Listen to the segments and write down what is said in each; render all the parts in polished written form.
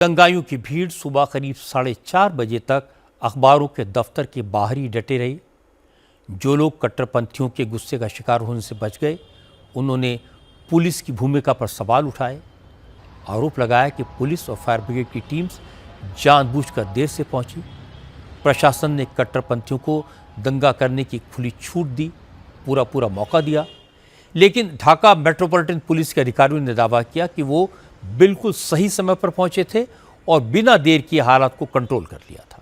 दंगाइयों की भीड़ सुबह करीब 4:30 बजे तक अखबारों के दफ्तर के बाहर ही डटे रही। जो लोग कट्टरपंथियों के गुस्से का शिकार होने से बच गए, उन्होंने पुलिस की भूमिका पर सवाल उठाए। आरोप लगाया कि पुलिस और फायर ब्रिगेड की टीम्स जानबूझकर देर से पहुंची। प्रशासन ने कट्टरपंथियों को दंगा करने की खुली छूट दी, पूरा मौका दिया। लेकिन ढाका मेट्रोपॉलिटन पुलिस के अधिकारियों ने दावा किया कि वो बिल्कुल सही समय पर पहुंचे थे और बिना देर किए हालात को कंट्रोल कर लिया था।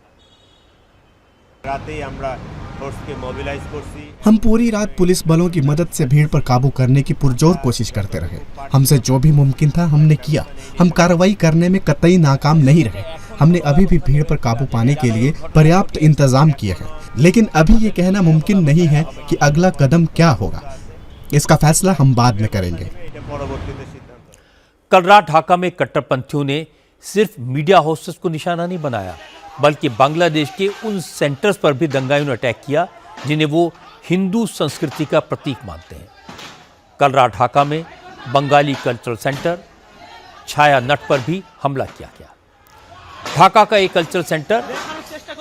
हम पूरी रात पुलिस बलों की मदद से भीड़ पर काबू करने की पुरजोर कोशिश करते रहे। हमसे जो भी मुमकिन था हमने किया। हम कार्रवाई करने में कतई नाकाम नहीं रहे। हमने अभी भी भीड़ पर काबू पाने के लिए पर्याप्त इंतजाम किए हैं, लेकिन अभी ये कहना मुमकिन नहीं है कि अगला कदम क्या होगा। इसका फैसला हम बाद में करेंगे। कल रात ढाका में कट्टरपंथियों ने सिर्फ मीडिया हाउसेस को निशाना नहीं बनाया, बल्कि बांग्लादेश के उन सेंटर्स पर भी दंगाइयों ने अटैक किया जिन्हें वो हिंदू संस्कृति का प्रतीक मानते हैं। कल रात ढाका में बंगाली कल्चरल सेंटर छाया नट पर भी हमला किया गया। ढाका का एक कल्चरल सेंटर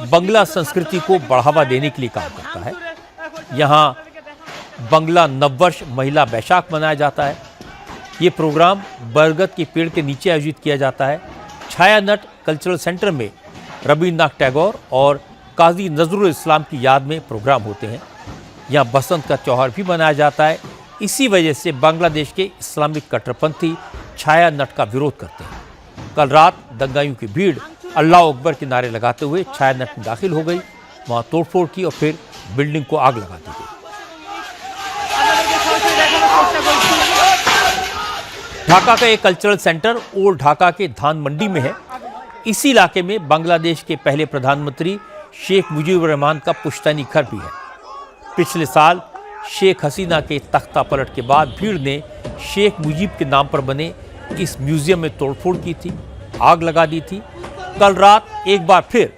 बंगला संस्कृति को बढ़ावा देने के लिए काम करता है। यहाँ बंगला नववर्ष महिला बैशाख मनाया जाता है। ये प्रोग्राम बरगद के पेड़ के नीचे आयोजित किया जाता है। छाया नट कल्चरल सेंटर में रवींद्रनाथ टैगोर और काजी नजरुल इस्लाम की याद में प्रोग्राम होते हैं। यहाँ बसंत का त्यौहार भी मनाया जाता है। इसी वजह से बांग्लादेश के इस्लामिक कट्टरपंथी छाया नट का विरोध करते हैं। कल रात दंगाइयों की भीड़ अल्लाह अकबर के नारे लगाते हुए छाया नट में दाखिल हो गई। वहाँ तोड़फोड़ की और फिर बिल्डिंग को आग लगा दी गई। ढाका का एक कल्चरल सेंटर ओल्ड ढाका के धान मंडी में है। इसी इलाके में बांग्लादेश के पहले प्रधानमंत्री शेख मुजीबुर रहमान का पुश्तैनी घर भी है। पिछले साल शेख हसीना के तख्ता पलट के बाद भीड़ ने शेख मुजीब के नाम पर बने इस म्यूजियम में तोड़फोड़ की थी, आग लगा दी थी। कल रात एक बार फिर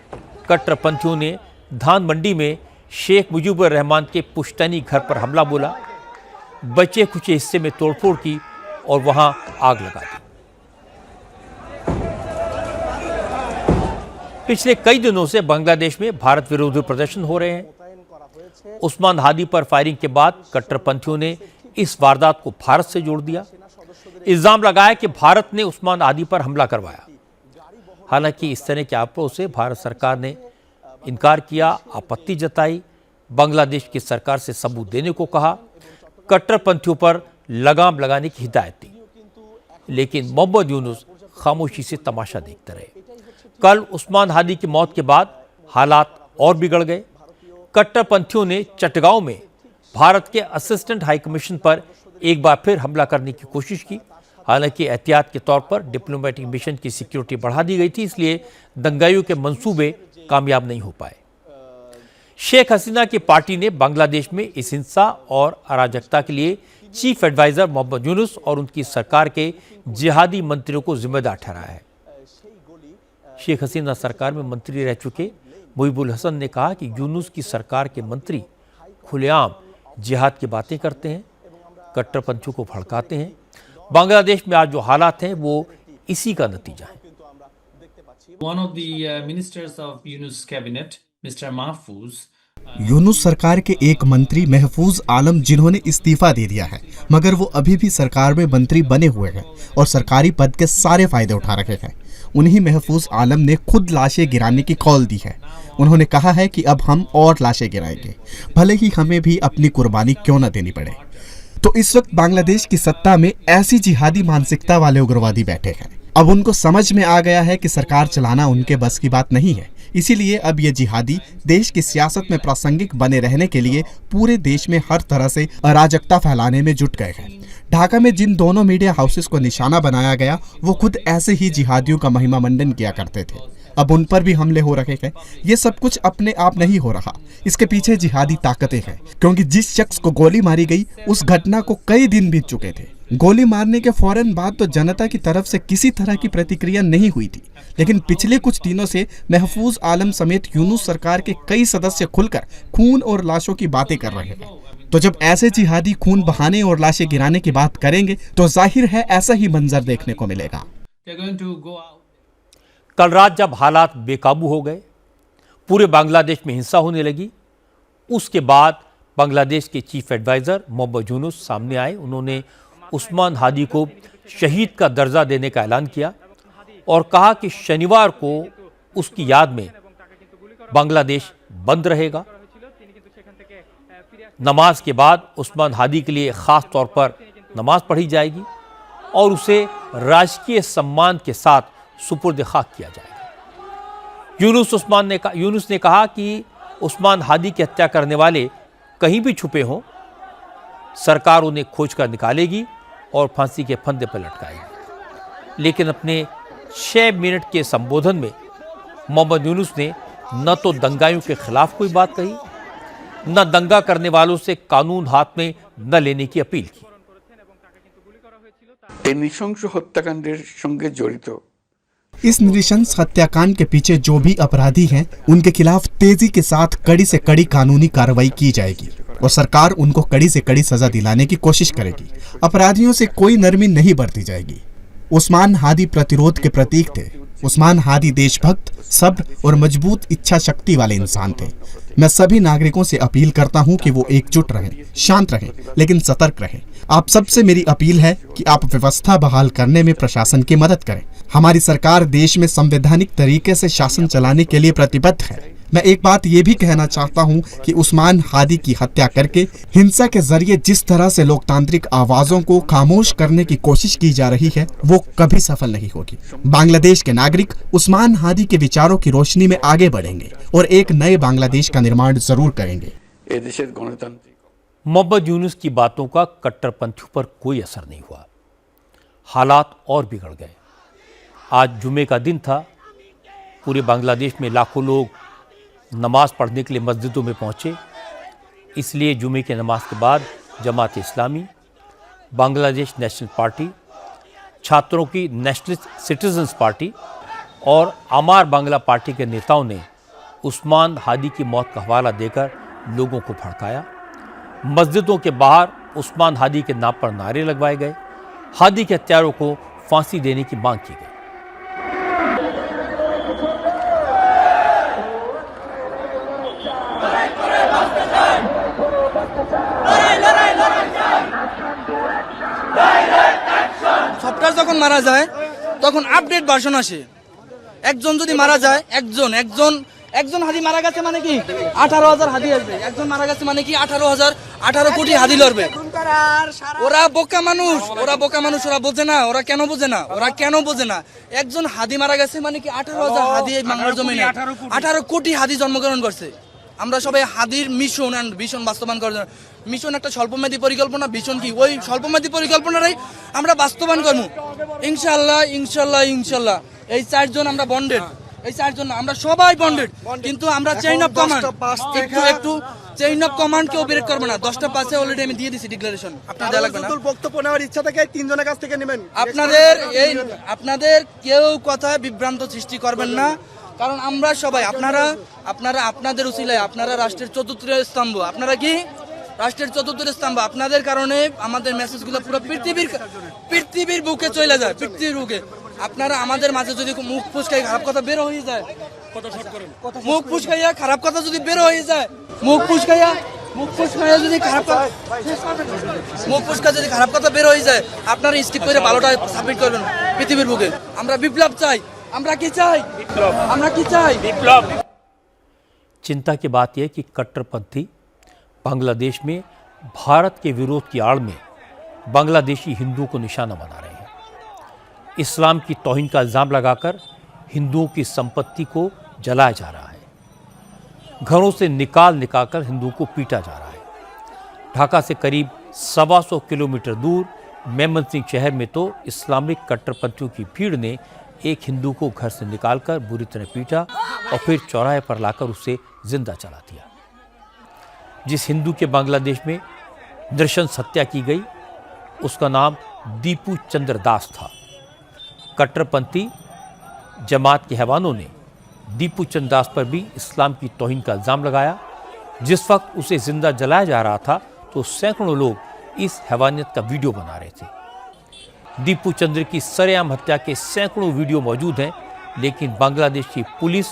कट्टरपंथियों ने धान मंडी में शेख मुजीबुर रहमान के पुश्तैनी घर पर हमला बोला, बचे खुचे हिस्से में तोड़फोड़ की और वहां आग लगा दी। पिछले कई दिनों से बांग्लादेश में भारत विरोधी प्रदर्शन हो रहे हैं। उस्मान हादी पर फायरिंग के बाद कट्टरपंथियों ने इस वारदात को भारत से जोड़ दिया। इल्जाम लगाया कि भारत ने उस्मान हादी पर हमला करवाया। हालांकि इस तरह के आरोपों से भारत सरकार ने इनकार किया, आपत्ति जताई, बांग्लादेश की सरकार से सबूत देने को कहा, कट्टरपंथियों पर लगाम लगाने की हिदायत दी। लेकिन मोहम्मद यूनुस खामोशी से तमाशा देखते रहे। कल उस्मान हादी की मौत के बाद हालात और बिगड़ गए। कट्टरपंथियों ने चटगांव में भारत के असिस्टेंट हाई कमीशन पर एक बार फिर हमला करने की कोशिश की। हालांकि एहतियात के तौर पर डिप्लोमेटिक मिशन की सिक्योरिटी बढ़ा दी गई थी, इसलिए दंगाइयों के मंसूबे कामयाब नहीं हो पाए। शेख हसीना की पार्टी ने बांग्लादेश में इस हिंसा और अराजकता के लिए चीफ एडवाइजर मोहम्मद यूनुस और उनकी सरकार के जिहादी मंत्रियों को जिम्मेदार ठहराया है। शेख हसीना सरकार में मंत्री रह चुके मुहिबुल हसन ने कहा कि यूनुस की सरकार के मंत्री खुलेआम जिहाद की बातें करते हैं, कट्टरपंथियों को भड़काते हैं। बांग्लादेश में आज जो हालात हैं वो इसी का नतीजा है। One of the ministers of Yunus cabinet, Mr. Mahfouz, Yunus सरकार के एक मंत्री महफूज आलम जिन्होंने इस्तीफा दे दिया है, मगर वो अभी भी सरकार में मंत्री बने हुए हैं और सरकारी पद के सारे फायदे उठा रहे हैं। उन्हीं महफूज आलम ने खुद लाशें गिराने की कॉल दी है। उन्होंने कहा है कि अब हम और लाशें गिराएंगे, भले ही हमें भी अपनी कुर्बानी क्यों न देनी पड़े। तो इस वक्त बांग्लादेश की सत्ता में ऐसी जिहादी मानसिकता वाले उग्रवादी बैठे हैं। अब उनको समझ में आ गया है कि सरकार चलाना उनके बस की बात नहीं है। इसीलिए अब ये जिहादी देश की सियासत में प्रासंगिक बने रहने के लिए पूरे देश में हर तरह से अराजकता फैलाने में जुट गए हैं। ढाका में जिन दोनों मीडिया हाउसेस को निशाना बनाया गया, वो खुद ऐसे ही जिहादियों का महिमा मंडन किया करते थे। अब उन पर भी हमले हो रहे हैं। ये सब कुछ अपने आप नहीं हो रहा, इसके पीछे जिहादी ताकतें हैं। क्योंकि जिस शख्स को गोली मारी गई, उस घटना को कई दिन बीत चुके थे। गोली मारने के फौरन बाद तो जनता की तरफ से किसी तरह की प्रतिक्रिया नहीं हुई थी, लेकिन पिछले कुछ दिनों से महफूज आलम समेत यूनुस सरकार के कई सदस्य खुलकर खून और लाशों की बातें कर रहे हैं। तो जब ऐसे जिहादी खून बहाने और लाशें गिराने की बात करेंगे, तो जाहिर है ऐसा ही मंजर देखने को मिलेगा। कल रात जब हालात बेकाबू हो गए, पूरे बांग्लादेश में हिंसा होने लगी, उसके बाद बांग्लादेश के चीफ एडवाइज़र मोहम्मद यूनुस सामने आए। उन्होंने उस्मान हादी को शहीद का दर्जा देने का ऐलान किया और कहा कि शनिवार को उसकी याद में बांग्लादेश बंद रहेगा। नमाज के बाद उस्मान हादी के लिए ख़ास तौर पर नमाज पढ़ी जाएगी और उसे राजकीय सम्मान के साथ सुपुर्द खाक किया जाएगा। यूनुस ने कहा कि उस्मान हादी की हत्या करने वाले कहीं भी छुपे हों, सरकार उन्हें खोज कर निकालेगी और फांसी के फंदे पर लटकाएगी। लेकिन अपने 6 मिनट के संबोधन में मोहम्मद यूनुस ने न तो दंगाइयों के खिलाफ कोई बात कही, न दंगा करने वालों से कानून हाथ में न लेने की अपील की। नृशंस हत्याकांडेर संगे जड़ित इस नृशंस हत्याकांड के पीछे जो भी अपराधी हैं, उनके खिलाफ तेजी के साथ कड़ी से कड़ी कानूनी कार्रवाई की जाएगी और सरकार उनको कड़ी से कड़ी सजा दिलाने की कोशिश करेगी। अपराधियों से कोई नरमी नहीं बरती जाएगी। उस्मान हादी प्रतिरोध के प्रतीक थे। उस्मान हादी देशभक्त, सब्र और मजबूत इच्छा शक्ति वाले इंसान थे। मैं सभी नागरिकों से अपील करता हूं कि वो एकजुट रहें, शांत रहें, लेकिन सतर्क रहें। आप सबसे मेरी अपील है कि आप व्यवस्था बहाल करने में प्रशासन की मदद करें। हमारी सरकार देश में संवैधानिक तरीके से शासन चलाने के लिए प्रतिबद्ध है। मैं एक बात ये भी कहना चाहता हूं कि उस्मान हादी की हत्या करके हिंसा के जरिए जिस तरह से लोकतांत्रिक आवाजों को खामोश करने की कोशिश की जा रही है, वो कभी सफल नहीं होगी। बांग्लादेश के नागरिक उस्मान हादी के विचारों की रोशनी में आगे बढ़ेंगे और एक नए बांग्लादेश का निर्माण जरूर करेंगे। मोहम्मद यूनुस की बातों का कट्टरपंथियों पर कोई असर नहीं हुआ। हालात और बिगड़ गए। आज जुमे का दिन था। पूरे बांग्लादेश में लाखों लोग नमाज पढ़ने के लिए मस्जिदों में पहुंचे। इसलिए जुमे की नमाज के बाद जमात इस्लामी, बांग्लादेश नेशनल पार्टी, छात्रों की नेशनलिस्ट सिटीजन्स पार्टी और अमार बांग्ला पार्टी के नेताओं ने उस्मान हादी की मौत का हवाला देकर लोगों को भड़काया। मस्जिदों के बाहर उस्मान हादी के नाम पर नारे लगवाए गए। हादी के हत्यारों को फांसी देने की मांग की गई। সফটওয়্যার যখন মারা যায় তখন আপডেট ভার্সন আসে। একজন যদি মারা যায়, একজন হাদি মারা গেছে মানে কি 18,000 হাদি আসবে। একজন মারা গেছে মানে কি 18 কোটি হাদি লড়বে। ওরা বোকা মানুষ, ওরা বোঝে না। ওরা কেন বোঝে না? একজন হাদি মারা গেছে মানে কি 18,000 হাদি এই বাংলার জমিনে 18 কোটি হাদি জন্মগ্রহণ করছে। আমরা সবাই হাদির মিশন বাস্তবায়ন করার জন্য। মিশন একটা স্বল্পমেয়াদী পরিকল্পনা, ভিশন কি ওই স্বল্পমেয়াদী পরিকল্পনাটাই আমরা বাস্তবায়ন করব ইনশাআল্লাহ। এই 4 জন আমরা বন্ডেড, এই 4 জন আমরা সবাই বন্ডেড, কিন্তু আমরা চেইন অফ কমান্ড একটু চেইন অফ কমান্ড কেউ ব্রেক করবে না। 10টা পাশে অলরেডি আমি দিয়ে দিছি ডিক্লারেশন। আপনাদের দেয়া লাগবে না। বক্তব্য নেওয়ার ইচ্ছা থেকে 3 জনের কাছ থেকে নেবেন। আপনাদের কেউ কথায় বিভ্রান্ত সৃষ্টি করবেন না, কারণ আমরা সবাই আপনারা আপনাদের উসিলায় আপনারা রাষ্ট্রের চতুর্থ স্তম্ভ। আপনারা কি রাষ্ট্রের চতুর্থ স্তম্ভ? আপনাদের কারণে আমাদের মেসেজগুলো পুরো পৃথিবীর বুকে চলে যায়, পৃথিবীর বুকে। আপনারা আমাদের মাঝে যদি মুখ ফুসকাই খারাপ কথা বের হয়ে যায়, মুখ ফুসকাইয়া খারাপ কথা যদি বের হয়ে যায়, মুখ ফুসকাইয়া যদি খারাপ কথা বের হয়ে যায়, আপনারা স্কিপ করে ভালোটা সাবমিট করবেন পৃথিবীর বুকে। আমরা বিপ্লব চাই। আমরা কি চাই? विप्लव। चिंता की बात यह कि कट्टरपंथी बांग्लादेश में भारत के विरोध की आड़ में बांग्लादेशी हिंदुओं को निशाना बना रहे हैं। इस्लाम की तौहीन का इल्ज़ाम लगाकर हिंदुओं की संपत्ति को जलाया जा रहा है। घरों से निकाल कर हिंदुओं को पीटा जा रहा है। ढाका से करीब 125 किलोमीटर दूर मेमनसिंह शहर में तो इस्लामिक कट्टरपंथियों की भीड़ ने एक हिंदू को घर से निकालकर बुरी तरह पीटा और फिर चौराहे पर लाकर उसे जिंदा जला दिया। जिस हिंदू के बांग्लादेश में नृशंस हत्या की गई उसका नाम दीपू चंद्र दास था। कट्टरपंथी जमात के हैवानों ने दीपू चंद्र दास पर भी इस्लाम की तौहीन का इल्ज़ाम लगाया। जिस वक्त उसे जिंदा जलाया जा रहा था तो सैकड़ों लोग इस हैवानियत का वीडियो बना रहे थे। दीपू चंद्र की सरेआम हत्या के सैकड़ों वीडियो मौजूद हैं, लेकिन बांग्लादेश की पुलिस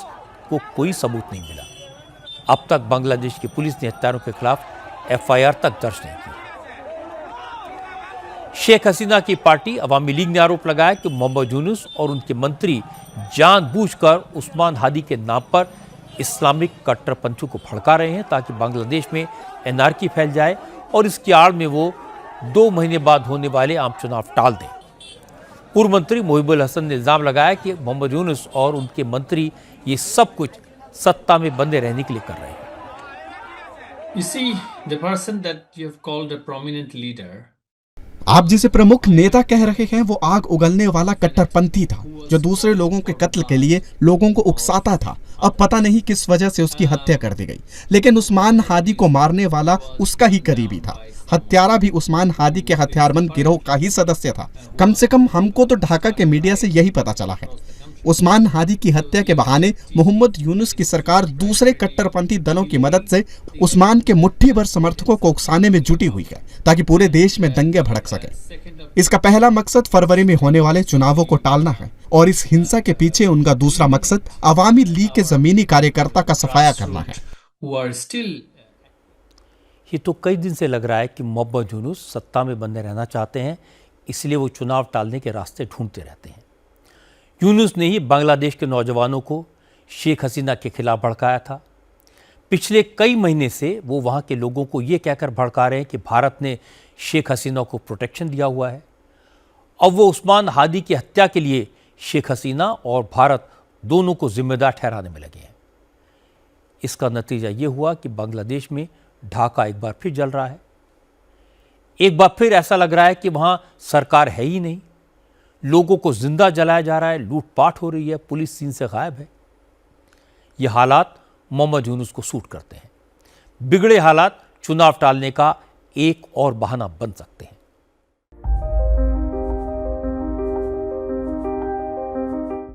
को कोई सबूत नहीं मिला। अब तक बांग्लादेश की पुलिस ने हत्यारों के खिलाफ एफआईआर तक दर्ज नहीं की। शेख हसीना की पार्टी अवामी लीग ने आरोप लगाया कि मोहम्मद यूनुस और उनके मंत्री जानबूझकर उस्मान हादी के नाम पर इस्लामिक कट्टरपंथियों को भड़का रहे हैं ताकि बांग्लादेश में एनार्की फैल जाए और इसकी आड़ में वो 2 महीने बाद होने वाले आम चुनाव टाल दें। पूर्व मंत्री मोहिबुल हसन ने इल्जाम लगाया कि मोहम्मद यूनुस और उनके मंत्री ये सब कुछ सत्ता में बंधे रहने के लिए कर रहे हैं। You see, the person that you have called a prominent leader, आप जिसे प्रमुख नेता कह रहे हैं वो आग उगलने वाला कट्टरपंथी था जो दूसरे लोगों के कत्ल के लिए लोगों को उकसाता था। अब पता नहीं किस वजह से उसकी हत्या कर दी गई, लेकिन उस्मान हादी को मारने वाला उसका ही करीबी था। हत्यारा भी उस्मान हादी के हथियारबंद गिरोह का ही सदस्य था। कम से कम हमको तो ढाका के मीडिया से यही पता चला है। उस्मान हादी की हत्या के बहाने मोहम्मद यूनुस की सरकार दूसरे कट्टरपंथी दलों की मदद से उस्मान के मुट्ठी भर समर्थकों को उकसाने में जुटी हुई है ताकि पूरे देश में दंगे भड़क सके। इसका पहला मकसद फरवरी में होने वाले चुनावों को टालना है और इस हिंसा के पीछे उनका दूसरा मकसद अवामी लीग के जमीनी कार्यकर्ता का सफाया करना है। who are still ये तो कई दिन से लग रहा है कि मोहम्मद यूनुस सत्ता में बने रहना चाहते हैं, इसलिए वो चुनाव टालने के रास्ते ढूंढते रहते हैं। यूनुस ने ही बांग्लादेश के नौजवानों को शेख हसीना के खिलाफ भड़काया था। पिछले कई महीने से वो वहाँ के लोगों को ये कहकर भड़का रहे हैं कि भारत ने शेख हसीना को प्रोटेक्शन दिया हुआ है। अब वो उस्मान हादी की हत्या के लिए शेख हसीना और भारत दोनों को जिम्मेदार ठहराने में लगे हैं। इसका नतीजा ये हुआ कि बांग्लादेश में ढाका एक बार फिर जल रहा है। एक बार फिर ऐसा लग रहा है कि वहाँ सरकार है ही नहीं, लोगों को जिंदा जलाया जा रहा है, लूटपाट हो रही है, पुलिस सीन से गायब है। ये हालात मोहम्मद यूनुस को सूट करते हैं। बिगड़े हालात चुनाव टालने का एक और बहाना बन सकते हैं।